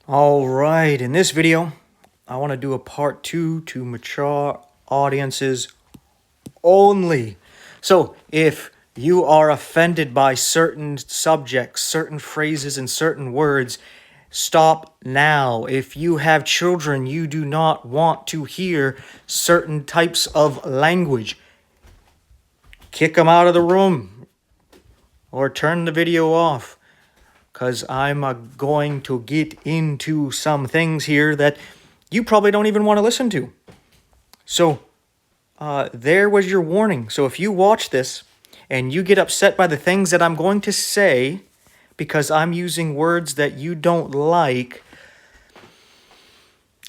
All right, in this video, I want to do a part 2 to mature audiences only. So, if you are offended by certain subjects, certain phrases, and certain words, stop now. If you have children, you do not want to hear certain types of language, kick them out of the room or turn the video off. Because I'm going to get into some things here that you probably don't even want to listen to. So, there was your warning. So if you watch this and you get upset by the things that I'm going to say because I'm using words that you don't like,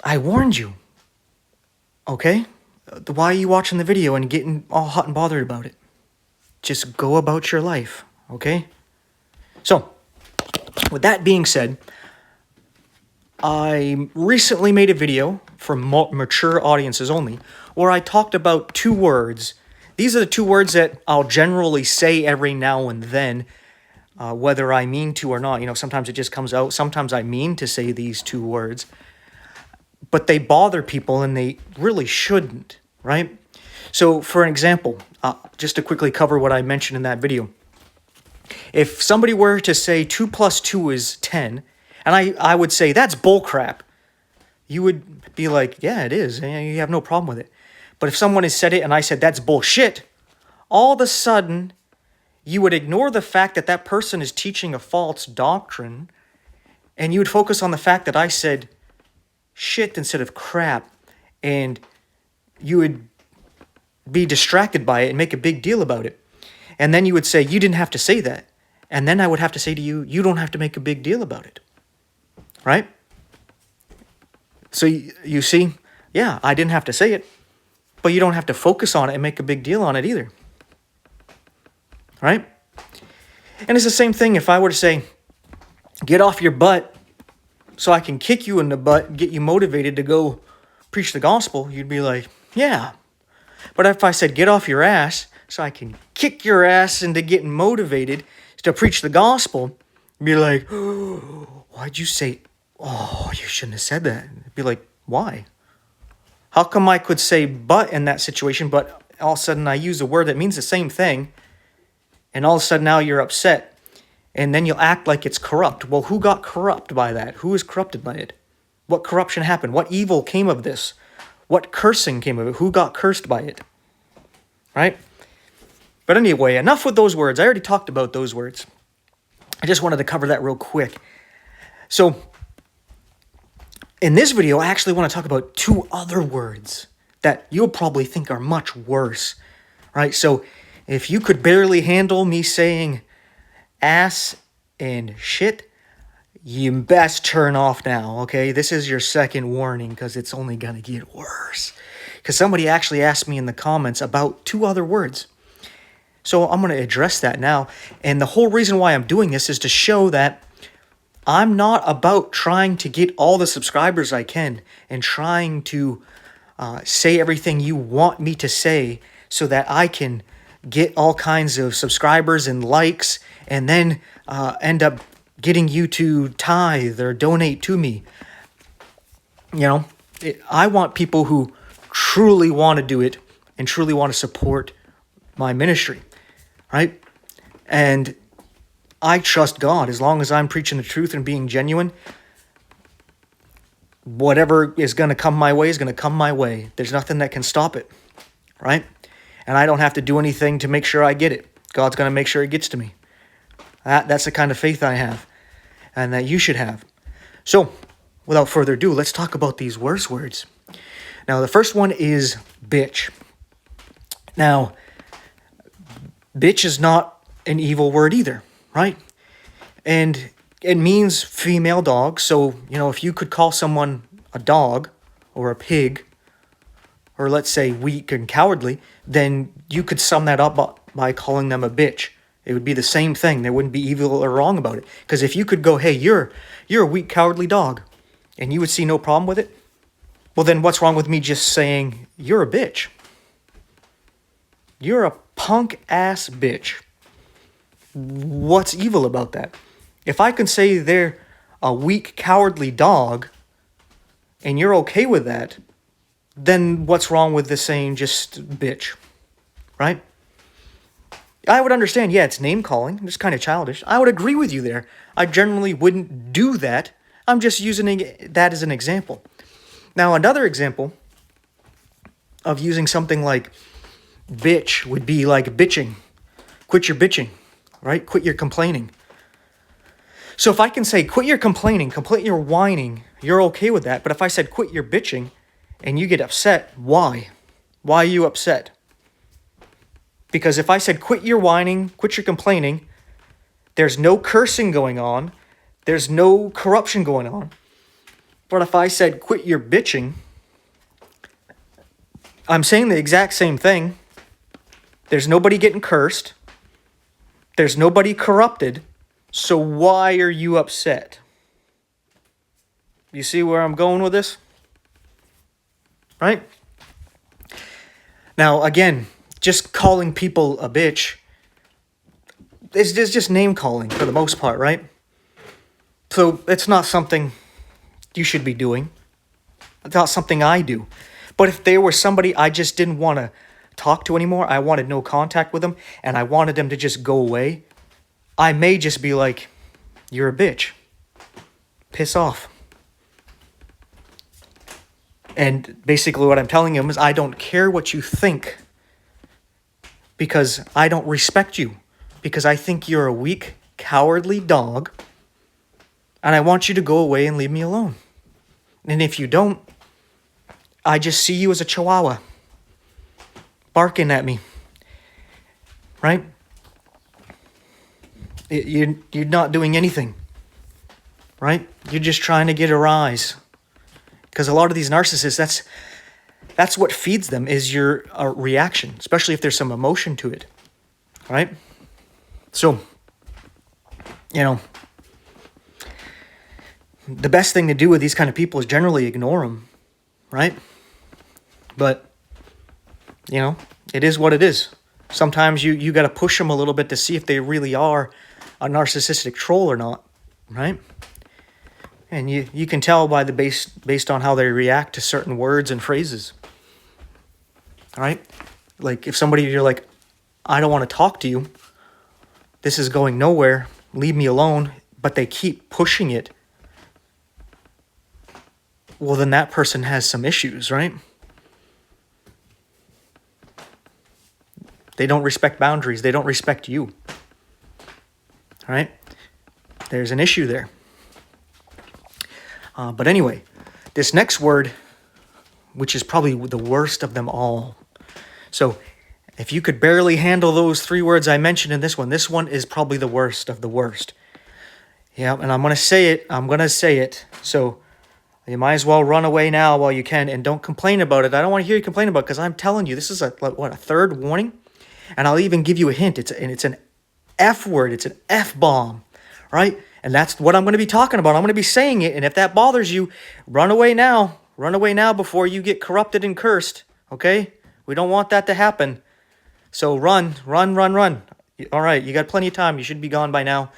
I warned you. Okay? Why are you watching the video and getting all hot and bothered about it? Just go about your life. Okay? So, with that being said, I recently made a video for mature audiences only where I talked about two words. These are the two words that I'll generally say every now and then, whether I mean to or not. You know, sometimes it just comes out. Sometimes I mean to say these two words, but they bother people and they really shouldn't, right? So, for an example, just to quickly cover what I mentioned in that video. If somebody were to say 2 plus 2 is 10, and I would say, that's bullcrap, you would be like, yeah, it is. And you have no problem with it. But if someone has said it and I said, that's bullshit, all of a sudden, you would ignore the fact that that person is teaching a false doctrine, and you would focus on the fact that I said shit instead of crap, and you would be distracted by it and make a big deal about it. And then you would say, you didn't have to say that. And then I would have to say to you, you don't have to make a big deal about it. Right? So you see, yeah, I didn't have to say it, but you don't have to focus on it and make a big deal on it either. Right? And it's the same thing if I were to say, get off your butt so I can kick you in the butt and get you motivated to go preach the gospel, you'd be like, yeah. But if I said, get off your ass so I can kick your ass into getting motivated to preach the gospel, you'd be like, oh, why'd you say, oh, you shouldn't have said that. It'd be like, why? How come I could say but in that situation, but all of a sudden I use a word that means the same thing, and all of a sudden now you're upset, and then you'll act like it's corrupt. Well, who got corrupt by that? Who is corrupted by it? What corruption happened? What evil came of this? What cursing came of it? Who got cursed by it? Right? But anyway, enough with those words. I already talked about those words. I just wanted to cover that real quick. So, in this video, I actually want to talk about two other words that you'll probably think are much worse. Right? So, if you could barely handle me saying ass and shit, you best turn off now, okay? This is your second warning because it's only going to get worse. Because somebody actually asked me in the comments about two other words. So I'm going to address that now. And the whole reason why I'm doing this is to show that I'm not about trying to get all the subscribers I can and trying to say everything you want me to say so that I can get all kinds of subscribers and likes and then end up getting you to tithe or donate to me. You know, I want people who truly want to do it and truly want to support my ministry, right? And I trust God. As long as I'm preaching the truth and being genuine, whatever is going to come my way is going to come my way. There's nothing that can stop it, right? And I don't have to do anything to make sure I get it. God's going to make sure it gets to me. That's the kind of faith I have and that you should have. So, without further ado, let's talk about these worse words. Now, the first one is bitch. Now, bitch is not an evil word either, right? And it means female dog. So, you know, if you could call someone a dog or a pig, or let's say weak and cowardly, then you could sum that up by calling them a bitch. It would be the same thing. There wouldn't be evil or wrong about it. Because if you could go, hey, you're a weak, cowardly dog, and you would see no problem with it, well, then what's wrong with me just saying, you're a bitch? You're a punk-ass bitch. What's evil about that? If I can say they're a weak, cowardly dog, and you're okay with that, then what's wrong with the saying just bitch, right? I would understand, yeah, it's name calling. It's kind of childish. I would agree with you there. I generally wouldn't do that. I'm just using that as an example. Now, another example of using something like bitch would be like bitching. Quit your bitching, right? Quit your complaining. So if I can say quit your complaining, quit your whining, you're okay with that. But if I said quit your bitching and you get upset, why? Why are you upset? Because if I said quit your whining, quit your complaining, there's no cursing going on, there's no corruption going on. But if I said quit your bitching, I'm saying the exact same thing. There's nobody getting cursed. There's nobody corrupted. So why are you upset? You see where I'm going with this? Right? Now, again, just calling people a bitch is just name calling for the most part, right? So it's not something you should be doing. It's not something I do. But if there was somebody I just didn't want to talk to anymore, I wanted no contact with them, and I wanted them to just go away, I may just be like, you're a bitch. Piss off. And basically what I'm telling him is I don't care what you think because I don't respect you. Because I think you're a weak, cowardly dog, and I want you to go away and leave me alone. And if you don't, I just see you as a chihuahua barking at me, right? You're not doing anything, right? You're just trying to get a rise. Because a lot of these narcissists, that's what feeds them is your reaction, especially if there's some emotion to it, right? So, the best thing to do with these kind of people is generally ignore them, right? But, it is what it is. Sometimes you got to push them a little bit to see if they really are a narcissistic troll or not, right? And you can tell by the based on how they react to certain words and phrases, right? Like if you're like, I don't want to talk to you, this is going nowhere, leave me alone, but they keep pushing it, well, then that person has some issues, right? They don't respect boundaries. They don't respect you, right? There's an issue there. But anyway, this next word, which is probably the worst of them all. So if you could barely handle those 3 words I mentioned in this one is probably the worst of the worst. Yeah, and I'm going to say it. So you might as well run away now while you can and don't complain about it. I don't want to hear you complain about it because I'm telling you, this is a 3rd warning. And I'll even give you a hint. It's an F word. It's an F-bomb, right? And that's what I'm going to be talking about. I'm going to be saying it. And if that bothers you, run away now. Run away now before you get corrupted and cursed, okay? We don't want that to happen. So run. All right, you got plenty of time. You should be gone by now,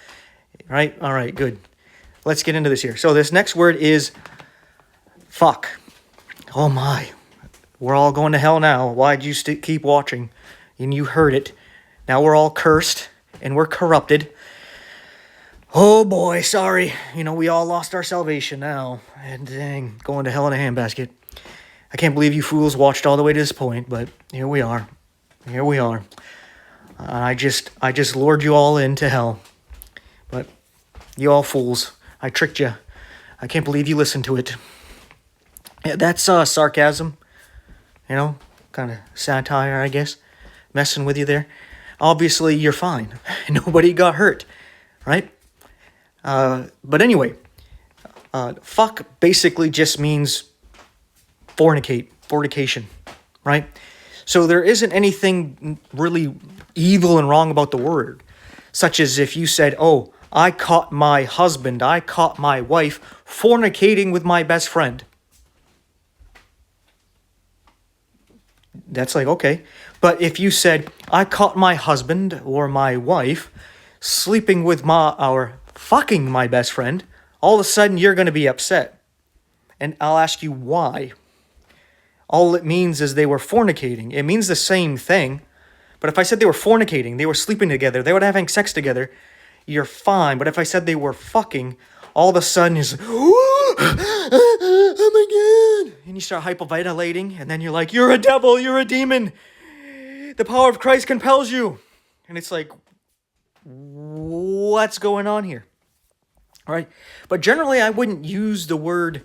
right? All right, good. Let's get into this here. So this next word is fuck. Oh my. We're all going to hell now. Why'd you keep watching? And you heard it. Now we're all cursed and we're corrupted. Oh boy, sorry. We all lost our salvation now. And dang, going to hell in a handbasket. I can't believe you fools watched all the way to this point, but here we are. I just lured you all into hell. But you all fools. I tricked you. I can't believe you listened to it. Yeah, that's sarcasm. Kind of satire, I guess. Messing with you there. Obviously, you're fine. Nobody got hurt, right? But anyway, fuck basically just means fornication, right? So there isn't anything really evil and wrong about the word, such as if you said, oh, I caught my husband, I caught my wife fornicating with my best friend. That's like, okay. But if you said, I caught my husband or my wife sleeping with fucking my best friend, all of a sudden you're going to be upset. And I'll ask you why. All it means is they were fornicating. It means the same thing. But if I said they were fornicating, they were sleeping together, they were having sex together, you're fine. But if I said they were fucking, all of a sudden is, oh my God. And you start hyperventilating, and then you're like, you're a devil, you're a demon. The power of Christ compels you. And it's like, what's going on here? Right? But generally, I wouldn't use the word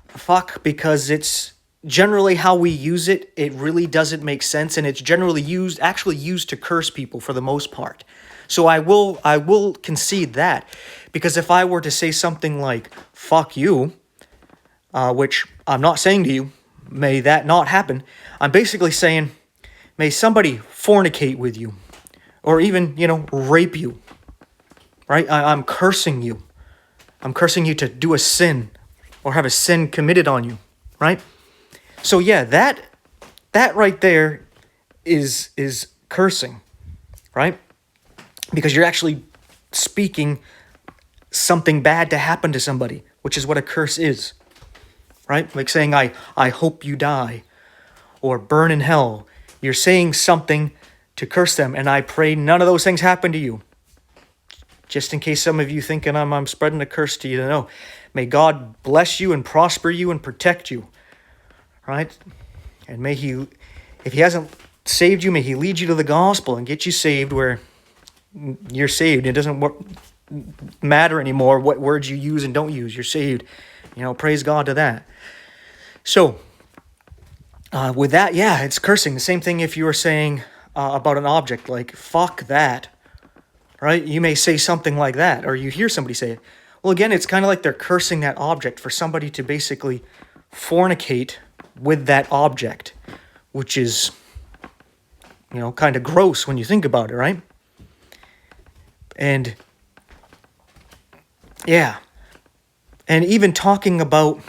fuck because it's generally how we use it. It really doesn't make sense, and it's generally actually used to curse people for the most part. So I will concede that, because if I were to say something like fuck you, which I'm not saying to you, may that not happen. I'm basically saying, may somebody fornicate with you, or even, rape you, right? I'm cursing you. I'm cursing you to do a sin or have a sin committed on you, right? So yeah, that right there is cursing, right? Because you're actually speaking something bad to happen to somebody, which is what a curse is, right? Like saying, I hope you die, or burn in hell. You're saying something to curse them, and I pray none of those things happen to you. Just in case some of you thinking I'm spreading a curse to you, no. May God bless you and prosper you and protect you, right? And may He, if He hasn't saved you, may He lead you to the gospel and get you saved where you're saved. It doesn't matter anymore what words you use and don't use. You're saved. Praise God to that. So, with that, yeah, it's cursing. The same thing if you were saying about an object, like, fuck that, right? You may say something like that, or you hear somebody say it. Well, again, it's kind of like they're cursing that object for somebody to basically fornicate with that object, which is, kind of gross when you think about it, right? And, yeah. And even talking about,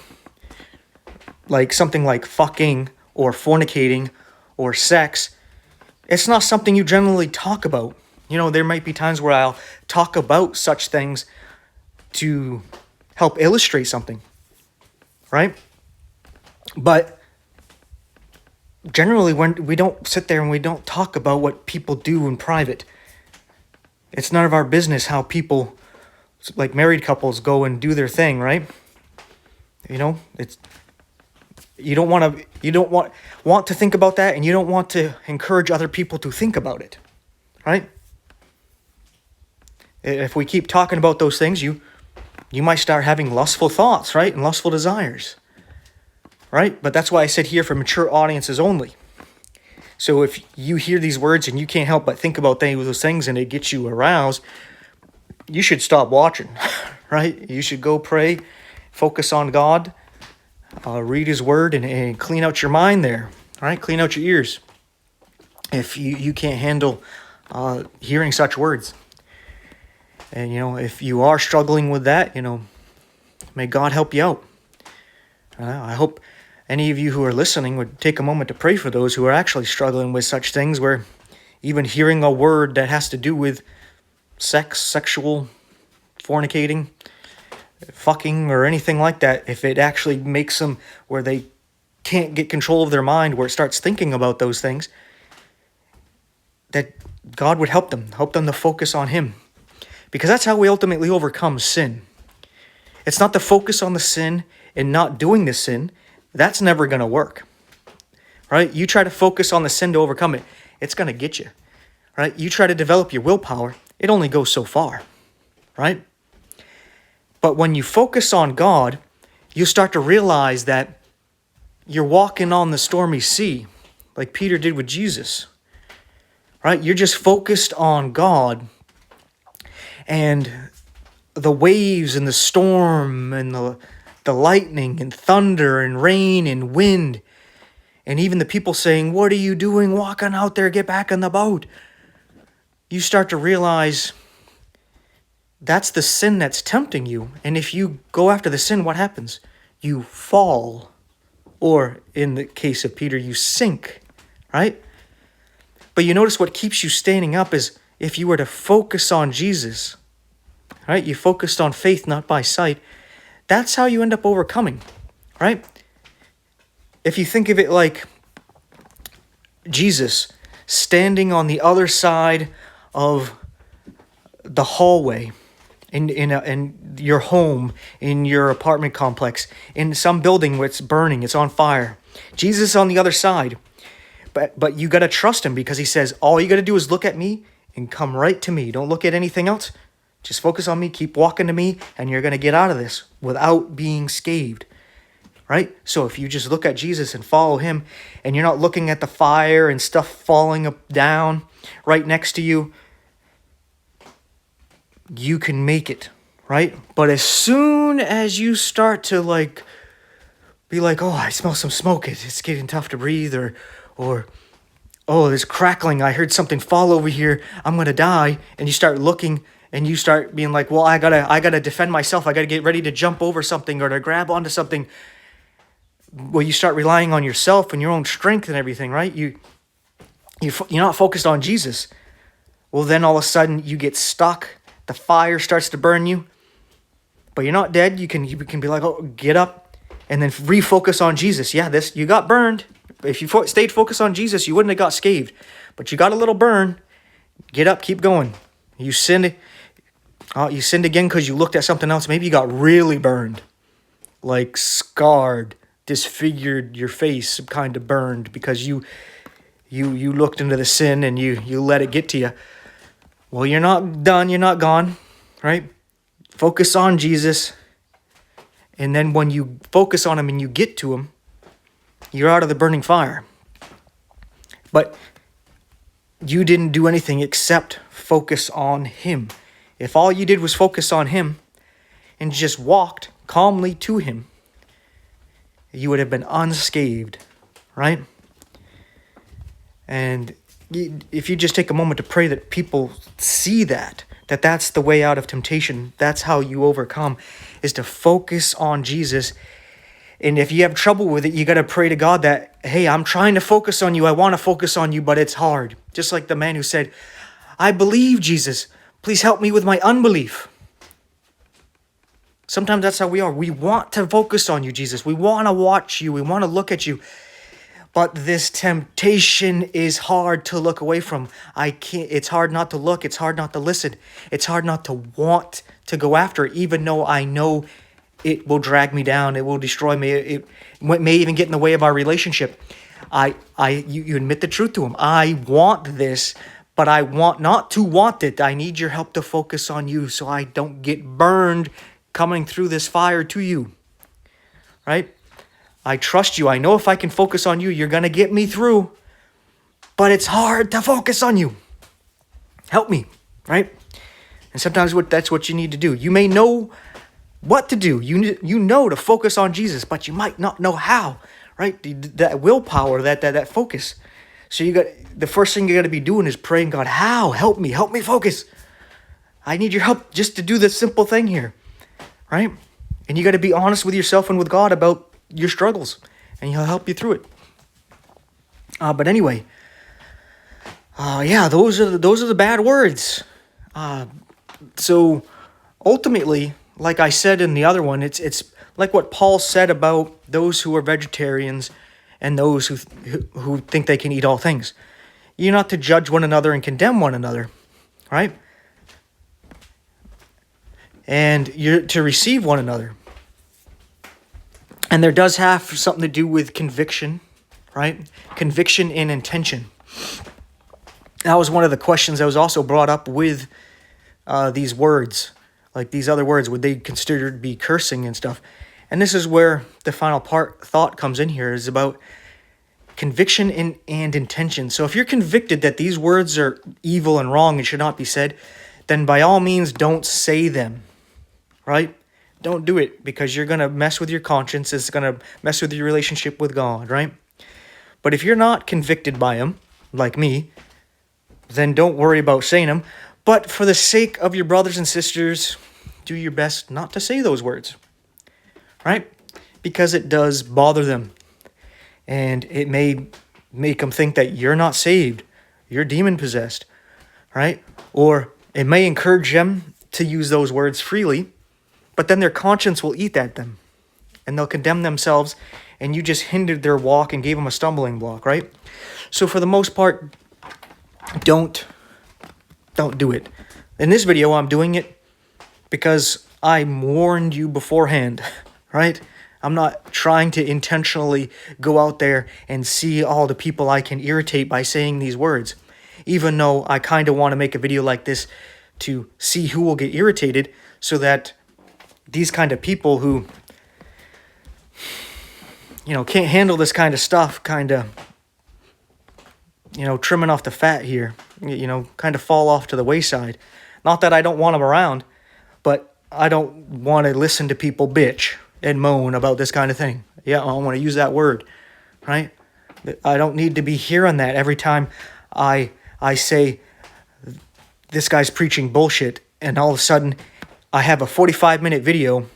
like, something like fucking or fornicating or sex, it's not something you generally talk about. There might be times where I'll talk about such things to help illustrate something, right? But generally, when we don't sit there and we don't talk about what people do in private. It's none of our business how people, like married couples, go and do their thing, right? It's you don't want to think about that, and you don't want to encourage other people to think about it, right? If we keep talking about those things, you might start having lustful thoughts, right? And lustful desires, right? But that's why I said here for mature audiences only. So if you hear these words and you can't help but think about those things and it gets you aroused, you should stop watching, right? You should go pray, focus on God, read His Word, and clean out your mind there, right? Clean out your ears if you can't handle hearing such words. And, if you are struggling with that, may God help you out. I hope any of you who are listening would take a moment to pray for those who are actually struggling with such things, where even hearing a word that has to do with sex, sexual, fornicating, fucking, or anything like that, if it actually makes them where they can't get control of their mind, where it starts thinking about those things, that God would help them to focus on Him. Because that's how we ultimately overcome sin. It's not to focus on the sin and not doing the sin. That's never going to work, right? You try to focus on the sin to overcome it, it's going to get you, right? You try to develop your willpower, it only goes so far, right? But when you focus on God, you start to realize that you're walking on the stormy sea, like Peter did with Jesus, right? You're just focused on God, and the waves and the storm and the lightning and thunder and rain and wind, and even the people saying, what are you doing walking out there? Get back in the boat. You start to realize that's the sin that's tempting you. And if you go after the sin, what happens? You fall. Or in the case of Peter, you sink, right? But you notice what keeps you standing up is if you were to focus on Jesus, right? You focused on faith, not by sight. That's how you end up overcoming, right? If you think of it like Jesus standing on the other side of the hallway in your home, in your apartment complex, in some building where it's burning, it's on fire. Jesus on the other side. But you got to trust him, because he says, all you got to do is look at me and come right to me. Don't look at anything else. Just focus on me, keep walking to me, and you're going to get out of this without being scathed. Right? So if you just look at Jesus and follow him, and you're not looking at the fire and stuff falling down right next to you, you can make it, right? But as soon as you start to be like, oh, I smell some smoke, it's getting tough to breathe, or oh, there's crackling, I heard something fall over here, I'm gonna die, and you start looking and you start being like, well, I gotta defend myself, I gotta get ready to jump over something or to grab onto something. Well, you start relying on yourself and your own strength and everything, right? You're not focused on Jesus. Well, then all of a sudden you get stuck. The fire starts to burn you, but you're not dead. You can be like, oh, get up, and then refocus on Jesus. Yeah, you got burned. If you stayed focused on Jesus, you wouldn't have got scathed. But you got a little burn. Get up, keep going. You sinned again because you looked at something else. Maybe you got really burned, like scarred, disfigured, your face kind of burned because you looked into the sin and you let it get to you. Well, you're not done. You're not gone, right? Focus on Jesus. And then when you focus on him and you get to him, you're out of the burning fire. But you didn't do anything except focus on him. If all you did was focus on him and just walked calmly to him, you would have been unscathed, right? And if you just take a moment to pray that people see that's the way out of temptation, that's how you overcome, is to focus on Jesus. And if you have trouble with it, you got to pray to God that, hey, I'm trying to focus on you. I want to focus on you, but it's hard. Just like the man who said, I believe, Jesus. Please help me with my unbelief. Sometimes that's how we are. We want to focus on you, Jesus. We want to watch you. We want to look at you. But this temptation is hard to look away from. It's hard not to look. It's hard not to listen. It's hard not to want to go after it, even though I know it will drag me down. It will destroy me. It may even get in the way of our relationship. You admit the truth to him. I want this, but I want not to want it. I need your help to focus on you so I don't get burned coming through this fire to you. Right? I trust you. I know if I can focus on you, you're going to get me through. But it's hard to focus on you. Help me, right? And sometimes that's what you need to do. You may know what to do. You know to focus on Jesus, but you might not know how, right? That willpower, that focus. So the first thing you got to be doing is praying, God, how? Help me focus. I need your help just to do this simple thing here, right? And you got to be honest with yourself and with God about your struggles, and he'll help you through it. But anyway, those are the bad words. So ultimately, like I said in the other one, it's like what Paul said about those who are vegetarians and those who think they can eat all things. You're not to judge one another and condemn one another, right? And you're to receive one another. And there does have something to do with conviction, right? Conviction and intention. That was one of the questions that was also brought up with these words. Like these other words, would they considered to be cursing and stuff? And this is where the final thought comes in here, is about conviction and intention. So if you're convicted that these words are evil and wrong and should not be said, then by all means don't say them, right? Don't do it, because you're going to mess with your conscience. It's going to mess with your relationship with God, right? But if you're not convicted by them, like me, then don't worry about saying them. But for the sake of your brothers and sisters, do your best not to say those words, right? Because it does bother them. And it may make them think that you're not saved. You're demon-possessed, right? Or it may encourage them to use those words freely, but then their conscience will eat at them, and they'll condemn themselves, and you just hindered their walk and gave them a stumbling block, right? So for the most part, don't do it. In this video, I'm doing it because I warned you beforehand, right? I'm not trying to intentionally go out there and see all the people I can irritate by saying these words, even though I kind of want to make a video like this to see who will get irritated, so that these kind of people who, can't handle this kind of stuff, kind of, trimming off the fat here, kind of fall off to the wayside. Not that I don't want them around, but I don't want to listen to people bitch and moan about this kind of thing. Yeah, I want to use that word, right? I don't need to be hearing that every time I say this guy's preaching bullshit, and all of a sudden I have a 45-minute video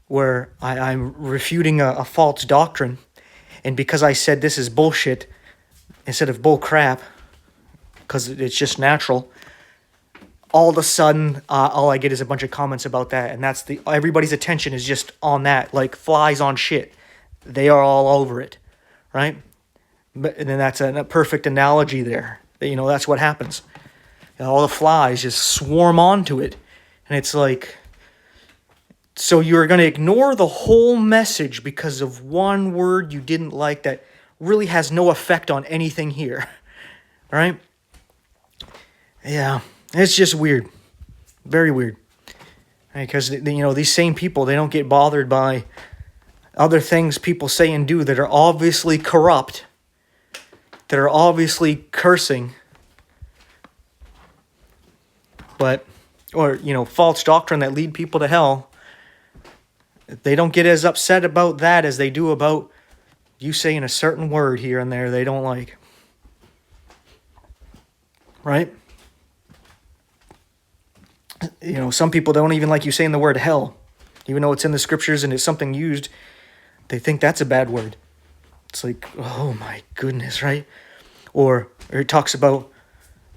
where I'm refuting a false doctrine, and because I said this is bullshit instead of bull crap, because it's just natural, all of a sudden, all I get is a bunch of comments about that, and that's everybody's attention is just on that, like flies on shit. They are all over it, right? And then that's a perfect analogy there. That's what happens. All the flies just swarm onto it, and it's like, so you're going to ignore the whole message because of one word you didn't like that really has no effect on anything here, all right? Yeah. It's just weird. Very weird. Because, these same people, they don't get bothered by other things people say and do that are obviously corrupt, that are obviously cursing, or false doctrine that lead people to hell. They don't get as upset about that as they do about you saying a certain word here and there they don't like. Right? Some people don't even like you saying the word hell, even though it's in the scriptures and it's something used. They think that's a bad word. It's like, oh my goodness, right? Or it talks about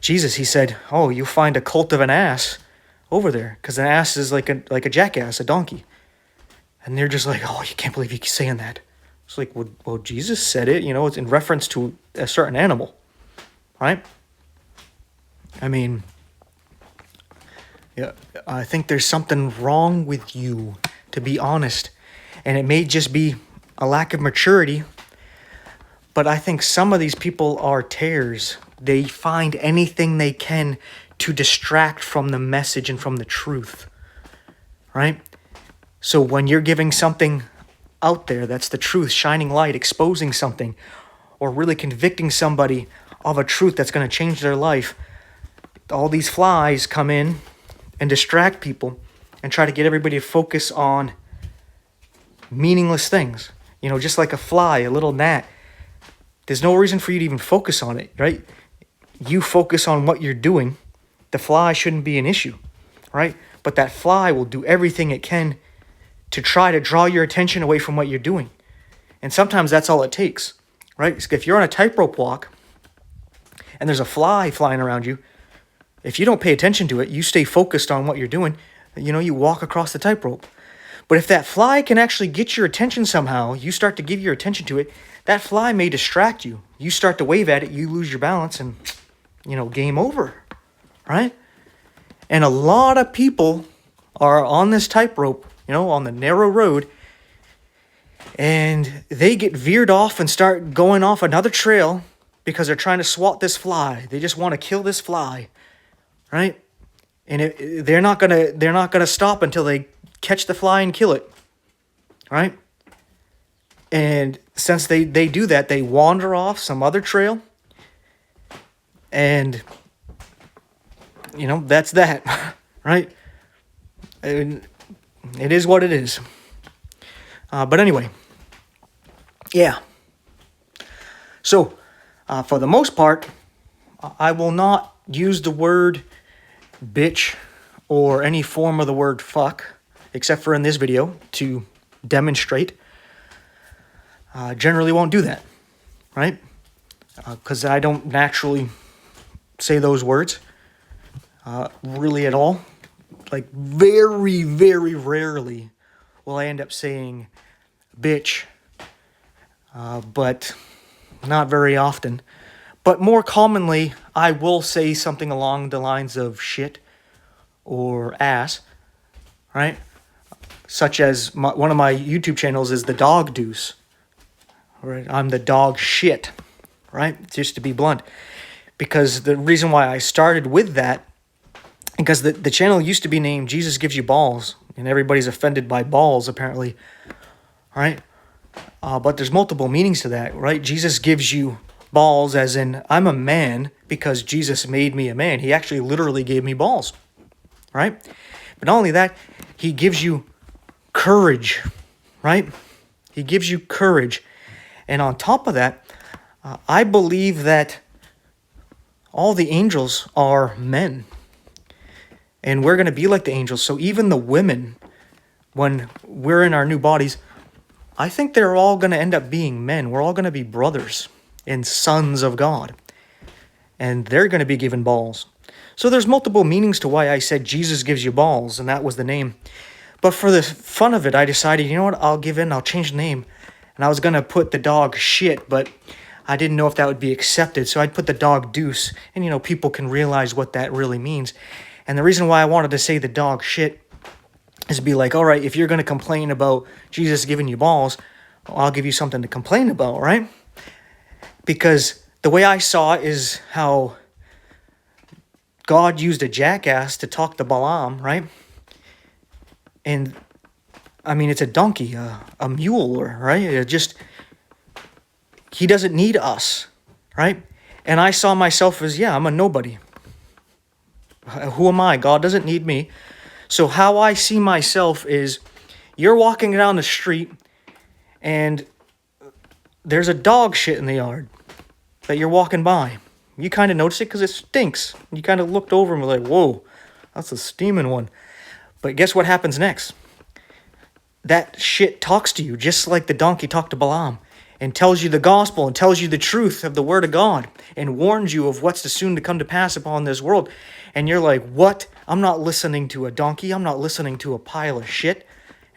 Jesus. He said, oh, you find a cult of an ass over there, because an ass is like a jackass, a donkey. And they're just like, oh, you can't believe you keep saying that. It's like, well, Jesus said it. It's in reference to a certain animal, right? I mean, yeah, I think there's something wrong with you, to be honest. And it may just be a lack of maturity, but I think some of these people are tares. They find anything they can to distract from the message and from the truth, right? So when you're giving something out there that's the truth, shining light, exposing something, or really convicting somebody of a truth that's going to change their life, all these flies come in and distract people and try to get everybody to focus on meaningless things. Just like a fly, a little gnat. There's no reason for you to even focus on it, right? You focus on what you're doing. The fly shouldn't be an issue, right? But that fly will do everything it can to try to draw your attention away from what you're doing. And sometimes that's all it takes, right? If you're on a tightrope walk and there's a fly flying around you, if you don't pay attention to it, you stay focused on what you're doing, you walk across the tightrope. But if that fly can actually get your attention somehow, you start to give your attention to it, that fly may distract you. You start to wave at it, you lose your balance, and, game over, right? And a lot of people are on this tightrope, on the narrow road, and they get veered off and start going off another trail because they're trying to swat this fly. They just want to kill this fly, right? And they're not gonna stop until they catch the fly and kill it, right? And since they do that, they wander off some other trail, and that's that, right? And it is what it is. But anyway, yeah. So, for the most part, I will not use the word bitch or any form of the word fuck, except for in this video to demonstrate. Generally won't do that, right? Because I don't naturally say those words really at all. like very, very rarely will I end up saying bitch, but not very often. But more commonly, I will say something along the lines of shit or ass, right? Such as one of my YouTube channels is the dog deuce, right? I'm the dog shit, right? Just to be blunt. Because the reason why I started with that, because the channel used to be named Jesus Gives You Balls, and everybody's offended by balls, apparently, right? But there's multiple meanings to that, right? Jesus gives you balls as in, I'm a man because Jesus made me a man. He actually literally gave me balls, right? But not only that, he gives you courage, right? He gives you courage. And on top of that, I believe that all the angels are men. And we're going to be like the angels. So even the women, when we're in our new bodies, I think they're all going to end up being men. We're all going to be brothers and sons of God. And they're going to be given balls. So there's multiple meanings to why I said Jesus gives you balls, and that was the name. But for the fun of it, I decided, you know what, I'll give in, I'll change the name. And I was going to put the dog shit, but I didn't know if that would be accepted. So I'd put the dog deuce, and people can realize what that really means. And the reason why I wanted to say the dog shit is to be like, all right, if you're going to complain about Jesus giving you balls, I'll give you something to complain about, right? Because the way I saw it is how God used a jackass to talk to Balaam, right? And, I mean, it's a donkey, a mule, right? He doesn't need us, right? And I saw myself as, I'm a nobody. Who am I? God doesn't need me. So how I see myself is, you're walking down the street and there's a dog shit in the yard that you're walking by. You kind of notice it because it stinks. You kind of looked over and were like, whoa, that's a steaming one. But guess what happens next? That shit talks to you just like the donkey talked to Balaam, and tells you the gospel and tells you the truth of the word of God and warns you of what's soon to come to pass upon this world. And you're like, what? I'm not listening to a donkey. I'm not listening to a pile of shit.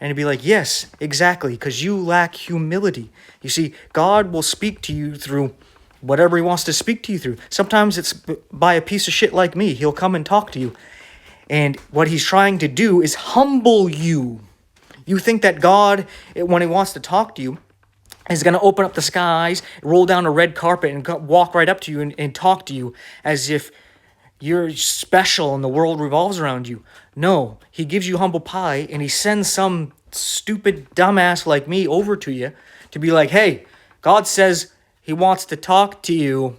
And it'd be like, yes, exactly, because you lack humility. You see, God will speak to you through whatever he wants to speak to you through. Sometimes it's by a piece of shit like me. He'll come and talk to you. And what he's trying to do is humble you. You think that God, when he wants to talk to you, is going to open up the skies, roll down a red carpet, and walk right up to you and talk to you as if you're special and the world revolves around you. No, he gives you humble pie, and he sends some stupid dumbass like me over to you to be like, hey, God says he wants to talk to you,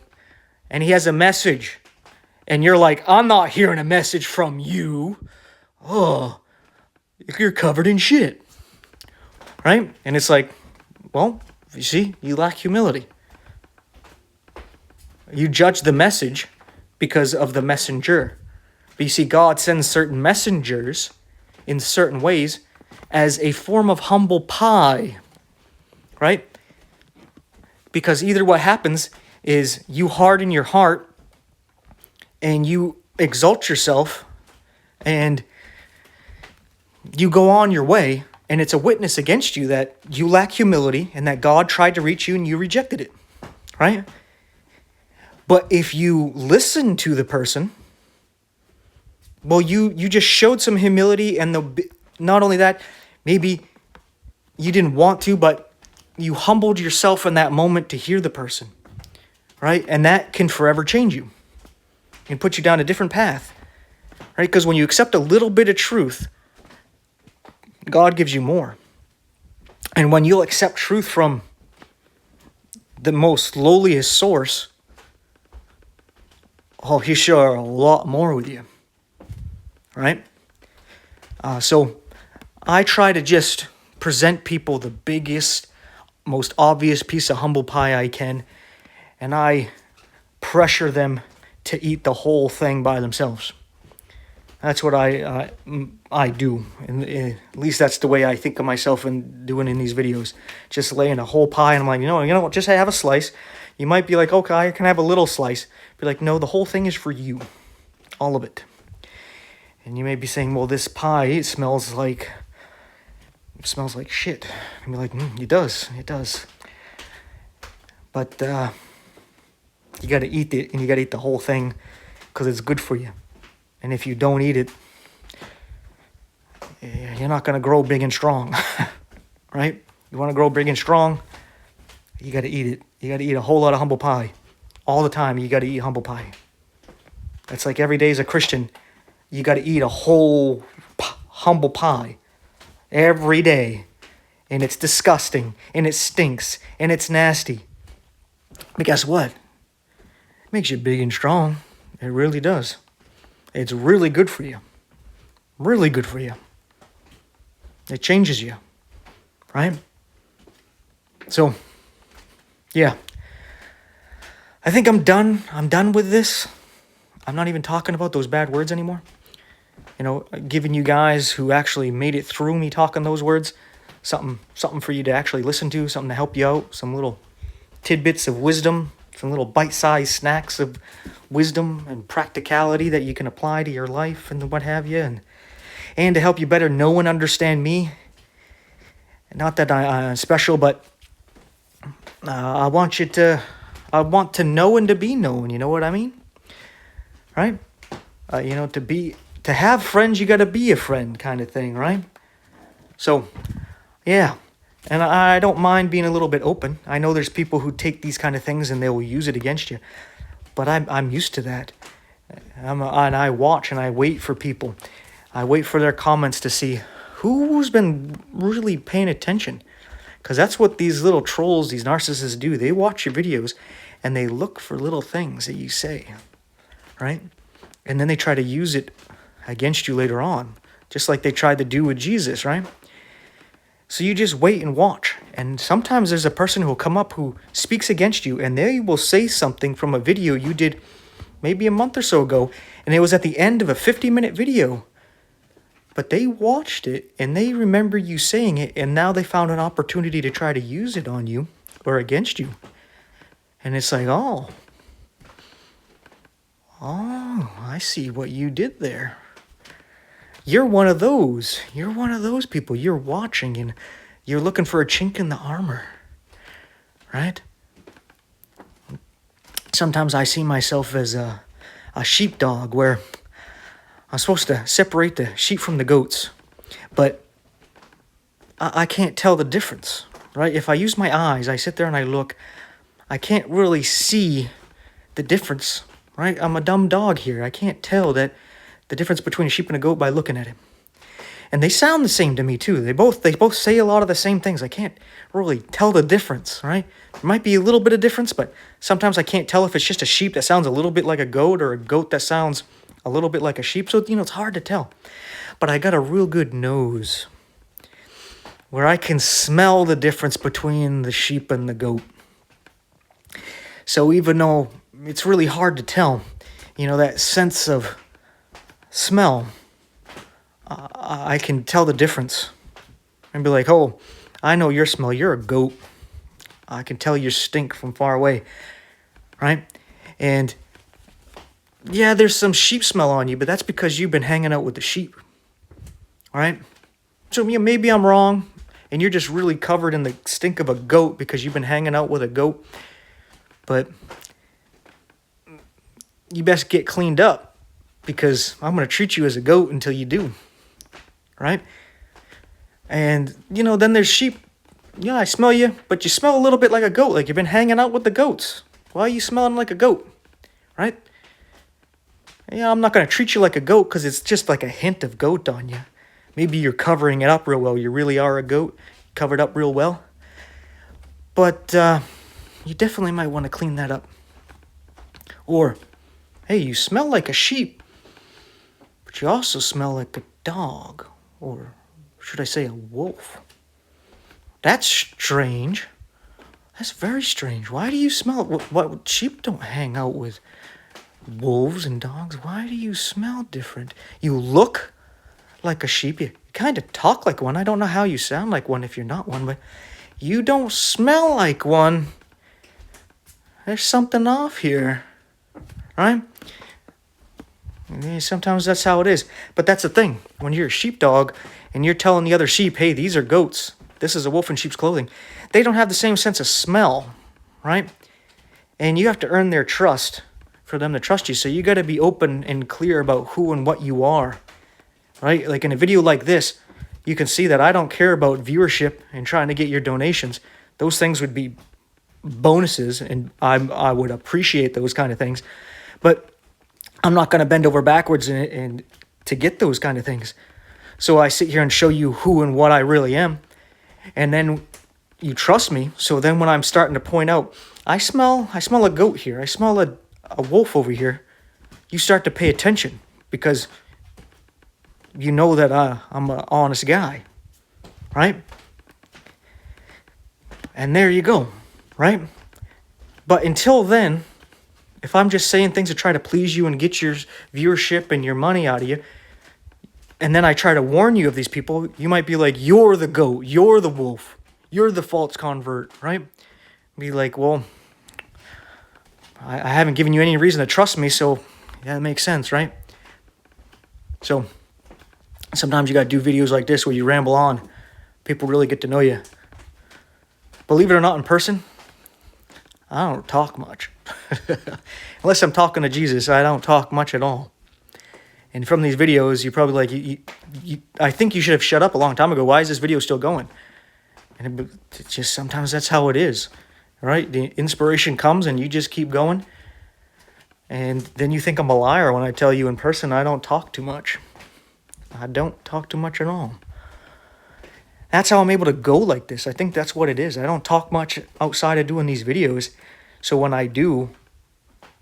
and he has a message. And you're like, I'm not hearing a message from you. Oh, you're covered in shit. Right? And it's like, well, you see, you lack humility. You judge the message because of the messenger. But you see, God sends certain messengers in certain ways as a form of humble pie. Right? Because either what happens is you harden your heart and you exalt yourself and you go on your way, and it's a witness against you that you lack humility and that God tried to reach you and you rejected it, right? But if you listen to the person, well, you just showed some humility, and not only that, maybe you didn't want to, but you humbled yourself in that moment to hear the person, right? And that can forever change you and put you down a different path, right? Because when you accept a little bit of truth, God gives you more. And when you'll accept truth from the most lowliest source, oh, he'll share a lot more with you, right? So I try to just present people the biggest, most obvious piece of humble pie I can, and I pressure them to eat the whole thing by themselves. That's what I do, and at least that's the way I think of myself in doing in these videos. Just laying a whole pie, and I'm like, you know what? Just have a slice. You might be like, okay, can I have a little slice? Be like, no, the whole thing is for you, all of it. And you may be saying, well, this pie, it smells like shit. And be like, it does. But you got to eat it, and you got to eat the whole thing because it's good for you. And if you don't eat it, you're not going to grow big and strong, right? You want to grow big and strong, you got to eat it. You got to eat a whole lot of humble pie. All the time, you got to eat humble pie. That's like every day as a Christian, you got to eat a whole humble pie every day. And it's disgusting, and it stinks, and it's nasty. But guess what? It makes you big and strong. It really does. It's really good for you. Really good for you. It changes you, right? So, yeah. I think I'm done. I'm done with this. I'm not even talking about those bad words anymore. You know, giving you guys who actually made it through me talking those words something for you to actually listen to, something to help you out, some little tidbits of wisdom, some little bite-sized snacks of wisdom and practicality that you can apply to your life and what have you, and to help you better know and understand me. Not that I'm special, but I want to know and to be known. You know what I mean? Right? To have friends, you got to be a friend, kind of thing, right? So, yeah. And I don't mind being a little bit open. I know there's people who take these kind of things and they will use it against you, but I'm used to that. And I watch and I wait for people. I wait for their comments to see who's been really paying attention. Because that's what these little trolls, these narcissists do. They watch your videos and they look for little things that you say, right? And then they try to use it against you later on, just like they tried to do with Jesus, right? So you just wait and watch. And sometimes there's a person who will come up who speaks against you, and they will say something from a video you did maybe a month or so ago, and it was at the end of a 50-minute video. But they watched it, and they remember you saying it, and now they found an opportunity to try to use it on you or against you. And it's like, oh, I see what you did there. You're one of those. You're one of those people. You're watching, and you're looking for a chink in the armor, right? Sometimes I see myself as a sheepdog where I'm supposed to separate the sheep from the goats, but I can't tell the difference, right? If I use my eyes, I sit there and I look, I can't really see the difference, right? I'm a dumb dog here. I can't tell that the difference between a sheep and a goat by looking at it. And they sound the same to me too. They both say a lot of the same things. I can't really tell the difference, right? There might be a little bit of difference, but sometimes I can't tell if it's just a sheep that sounds a little bit like a goat or a goat that sounds a little bit like a sheep. So, it's hard to tell. But I got a real good nose where I can smell the difference between the sheep and the goat. So even though it's really hard to tell, that sense of smell, I can tell the difference and be like, oh, I know your smell. You're a goat. I can tell your stink from far away, right? And yeah, there's some sheep smell on you, but that's because you've been hanging out with the sheep, all right? So maybe I'm wrong, and you're just really covered in the stink of a goat because you've been hanging out with a goat, but you best get cleaned up because I'm going to treat you as a goat until you do, right? And, then there's sheep. Yeah, I smell you, but you smell a little bit like a goat, like you've been hanging out with the goats. Why are you smelling like a goat, right? Yeah, I'm not going to treat you like a goat because it's just like a hint of goat on you. Maybe you're covering it up real well. You really are a goat, covered up real well. But you definitely might want to clean that up. Or, hey, you smell like a sheep, but you also smell like a dog. Or should I say a wolf? That's strange. That's very strange. Why do you smell... What sheep don't hang out with wolves and dogs? Why do you smell different? You look like a sheep. You kind of talk like one. I don't know how you sound like one if you're not one, but you don't smell like one. There's something off here, right? Sometimes that's how it is. But that's the thing. When you're a sheepdog and you're telling the other sheep, hey, these are goats, this is a wolf in sheep's clothing, they don't have the same sense of smell, right? And you have to earn their trust for them to trust you. So you got to be open and clear about who and what you are, right? Like in a video like this, you can see that I don't care about viewership and trying to get your donations. Those things would be bonuses, and I would appreciate those kind of things. But I'm not going to bend over backwards and to get those kind of things. So I sit here and show you who and what I really am. And then you trust me. So then when I'm starting to point out, I smell a goat here, I smell a wolf over here, you start to pay attention because you know that I'm an honest guy, right? And there you go, right? But until then, if I'm just saying things to try to please you and get your viewership and your money out of you, and then I try to warn you of these people, you might be like, you're the goat, you're the wolf, you're the false convert, right? Be like, well, I haven't given you any reason to trust me, so yeah, that makes sense, right? So sometimes you got to do videos like this where you ramble on. People really get to know you. Believe it or not, in person, I don't talk much. Unless I'm talking to Jesus, I don't talk much at all. And from these videos, you're probably like, I think you should have shut up a long time ago. Why is this video still going? And it's just sometimes that's how it is, right? The inspiration comes and you just keep going. And then you think I'm a liar when I tell you in person I don't talk too much. I don't talk too much at all. That's how I'm able to go like this. I think that's what it is. I don't talk much outside of doing these videos. So when I do,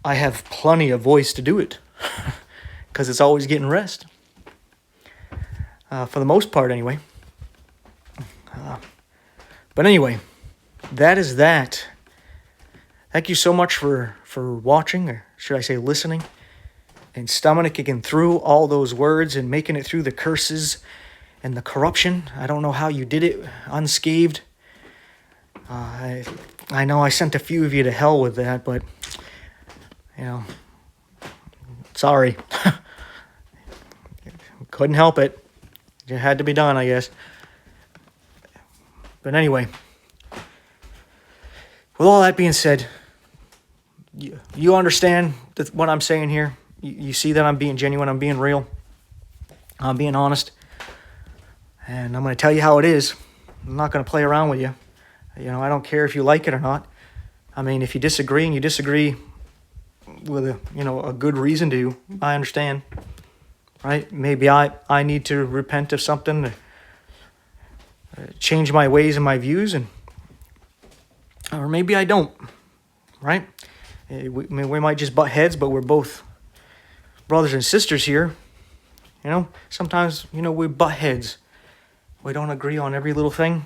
I have plenty of voice to do it. Because it's always getting rest. For the most part, anyway. But anyway, that is that. Thank you so much for watching, or should I say listening, and stomaching through all those words and making it through the curses and the corruption. I don't know how you did it unscathed. I know I sent a few of you to hell with that, but, you know, sorry. Couldn't help it. It had to be done, I guess. But anyway, with all that being said, you understand what I'm saying here. You see that I'm being genuine, I'm being real, I'm being honest. And I'm going to tell you how it is. I'm not going to play around with you. You know, I don't care if you like it or not. I mean, if you disagree and you disagree with a good reason to, I understand. Right? Maybe I need to repent of something, change my ways and my views, or maybe I don't. Right? We might just butt heads, but we're both brothers and sisters here. You know, sometimes, we butt heads. We don't agree on every little thing.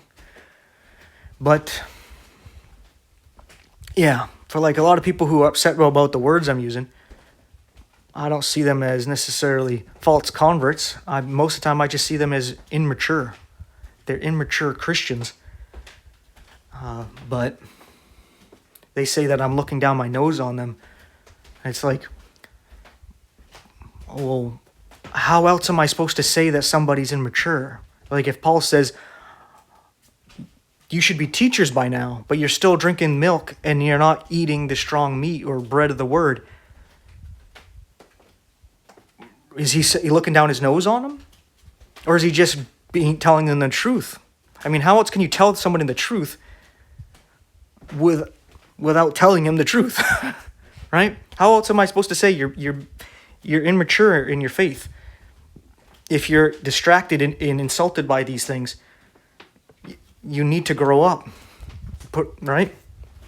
But, yeah, for like a lot of people who are upset about the words I'm using, I don't see them as necessarily false converts. Most of the time, I just see them as immature. They're immature Christians. But they say that I'm looking down my nose on them. It's like, well, how else am I supposed to say that somebody's immature? Like if Paul says, you should be teachers by now, but you're still drinking milk and you're not eating the strong meat or bread of the word. Is he looking down his nose on them? Or is he just telling them the truth? I mean, how else can you tell somebody the truth without telling him the truth? Right? How else am I supposed to say you're immature in your faith? If you're distracted and insulted by these things, you need to grow up. Right?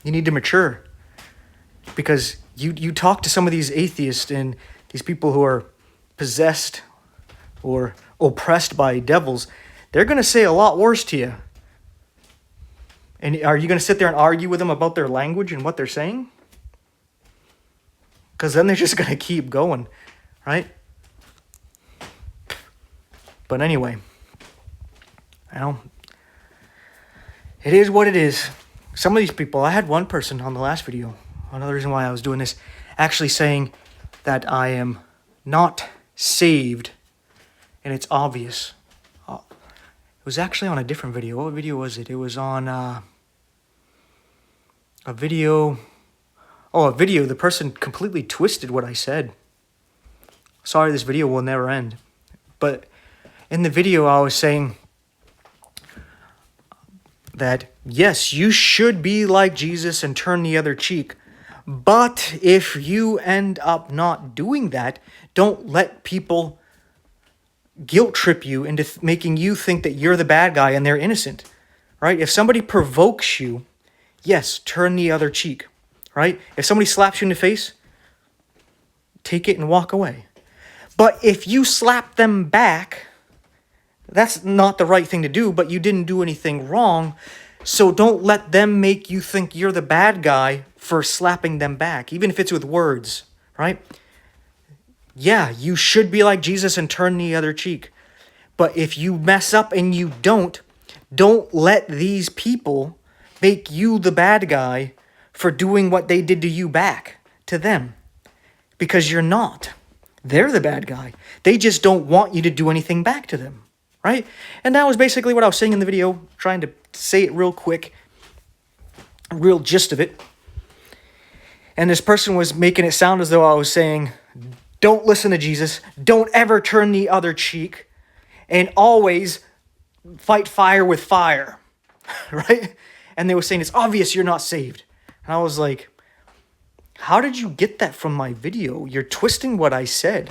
You need to mature. Because you talk to some of these atheists and these people who are possessed or oppressed by devils, they're going to say a lot worse to you. And are you going to sit there and argue with them about their language and what they're saying? Because then they're just going to keep going, right? But anyway, it is what it is. Some of these people, I had one person on the last video, another reason why I was doing this, actually saying that I am not saved, and it's obvious. It was actually on a different video. What video was it? It was on a video. Oh, a video. The person completely twisted what I said. Sorry, this video will never end. But in the video, I was saying that, yes, you should be like Jesus and turn the other cheek. But if you end up not doing that, don't let people guilt trip you into making you think that you're the bad guy and they're innocent, right? If somebody provokes you, yes, turn the other cheek, right? If somebody slaps you in the face, take it and walk away. But if you slap them back, that's not the right thing to do, but you didn't do anything wrong, so don't let them make you think you're the bad guy for slapping them back, even if it's with words, right? Yeah, you should be like Jesus and turn the other cheek. But if you mess up and you don't let these people make you the bad guy for doing what they did to you back to them. Because you're not. They're the bad guy. They just don't want you to do anything back to them, right? And that was basically what I was saying in the video, trying to say it real quick, real gist of it. And this person was making it sound as though I was saying, don't listen to Jesus, don't ever turn the other cheek, and always fight fire with fire, right? And they were saying, it's obvious you're not saved. And I was like, how did you get that from my video? You're twisting what I said.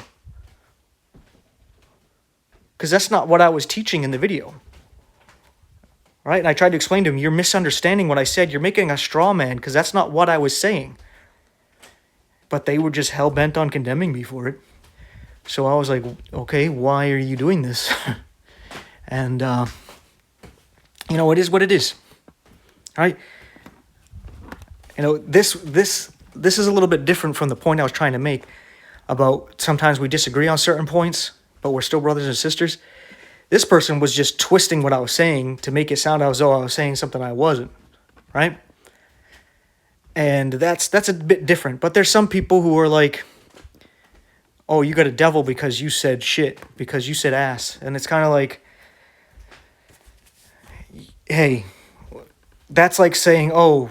Because that's not what I was teaching in the video. Right? And I tried to explain to him, you're misunderstanding what I said. You're making a straw man because that's not what I was saying. But they were just hell-bent on condemning me for it. So I was like, okay, why are you doing this? And, it is what it is. Right? This is a little bit different from the point I was trying to make about sometimes we disagree on certain points, but we're still brothers and sisters. This person was just twisting what I was saying to make it sound as though I was saying something I wasn't, right? And that's a bit different. But there's some people who are like, oh, you got a devil because you said shit, because you said ass. And it's kind of like, hey, that's like saying, oh,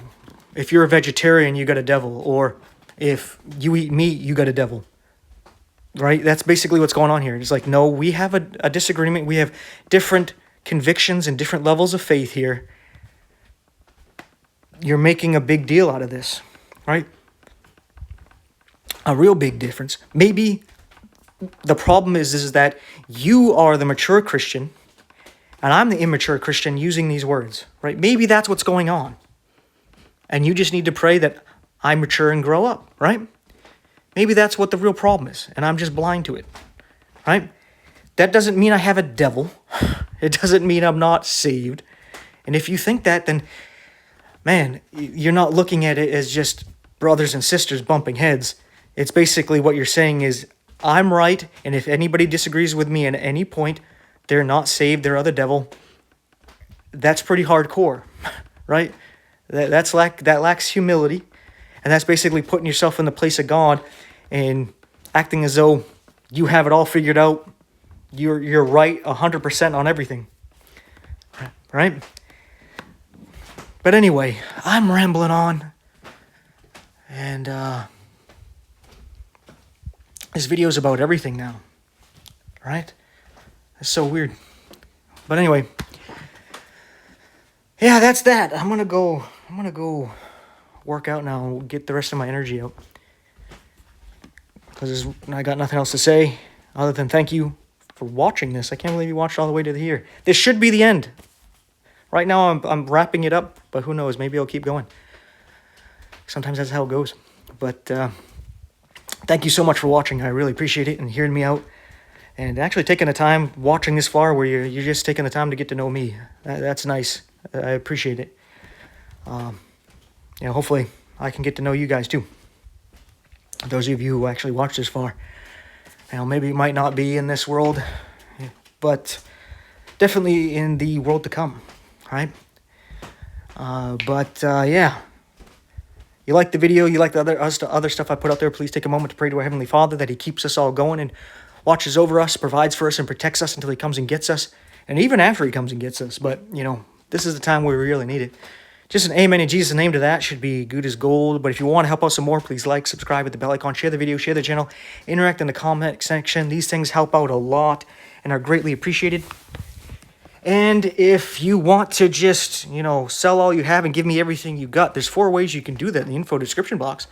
if you're a vegetarian, you got a devil. Or if you eat meat, you got a devil. Right? That's basically what's going on here. It's like, no, we have a disagreement. We have different convictions and different levels of faith here. You're making a big deal out of this, right? A real big difference. Maybe the problem is that you are the mature Christian and I'm the immature Christian using these words, right? Maybe that's what's going on. And you just need to pray that I mature and grow up, right? Maybe that's what the real problem is, and I'm just blind to it, right? That doesn't mean I have a devil. It doesn't mean I'm not saved. And if you think that, then, man, you're not looking at it as just brothers and sisters bumping heads. It's basically what you're saying is, I'm right, and if anybody disagrees with me at any point, they're not saved, they're of the devil. That's pretty hardcore, right? That lacks humility, and that's basically putting yourself in the place of God and acting as though you have it all figured out. You're right 100% on everything, right? But anyway, I'm rambling on, and this video is about everything now, right? It's so weird. But anyway, yeah, that's that. I'm gonna go work out now and get the rest of my energy out. Because I got nothing else to say other than thank you for watching this. I can't believe you watched all the way to here. This should be the end. Right now I'm wrapping it up, but who knows? Maybe I'll keep going. Sometimes that's how it goes. But thank you so much for watching. I really appreciate it and hearing me out. And actually taking the time watching this far where you're just taking the time to get to know me. That's nice. I appreciate it. Hopefully I can get to know you guys too. Those of you who actually watch this far. Maybe it might not be in this world, but definitely in the world to come, right? Yeah. You like the video, you like the other stuff I put out there, please take a moment to pray to our Heavenly Father that He keeps us all going and watches over us, provides for us, and protects us until He comes and gets us. And even after He comes and gets us. But, this is the time where we really need it. Just an amen in Jesus' name to that should be good as gold. But if you want to help us some more, please like, subscribe, hit the bell icon, share the video, share the channel, interact in the comment section. These things help out a lot and are greatly appreciated. And if you want to just, sell all you have and give me everything you got, there's 4 ways you can do that in the info description box,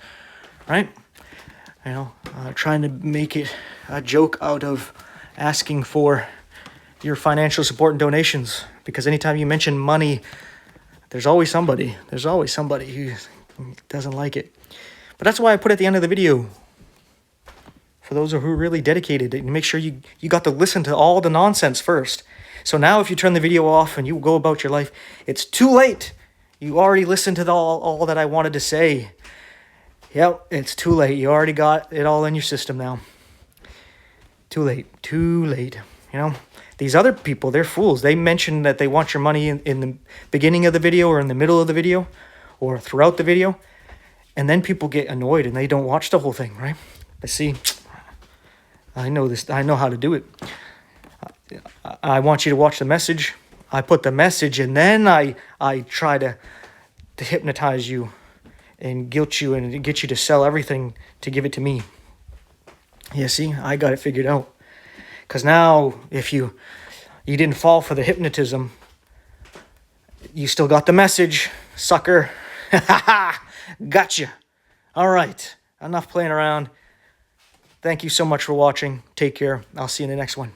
right? Trying to make it a joke out of asking for your financial support and donations, because anytime you mention money, there's always somebody who doesn't like it. But that's why I put at the end of the video, for those who are really dedicated, and make sure you got to listen to all the nonsense first. So now if you turn the video off and you go about your life, it's too late. You already listened to all that I wanted to say. Yep, it's too late. You already got it all in your system now. Too late. These other people, they're fools. They mention that they want your money in the beginning of the video or in the middle of the video or throughout the video. And then people get annoyed and they don't watch the whole thing, right? But see, I know this. I know how to do it. I want you to watch the message. I put the message and then I try to hypnotize you and guilt you and get you to sell everything to give it to me. Yeah, see, I got it figured out. Because now, if you didn't fall for the hypnotism, you still got the message, sucker. Gotcha. All right, enough playing around. Thank you so much for watching. Take care. I'll see you in the next one.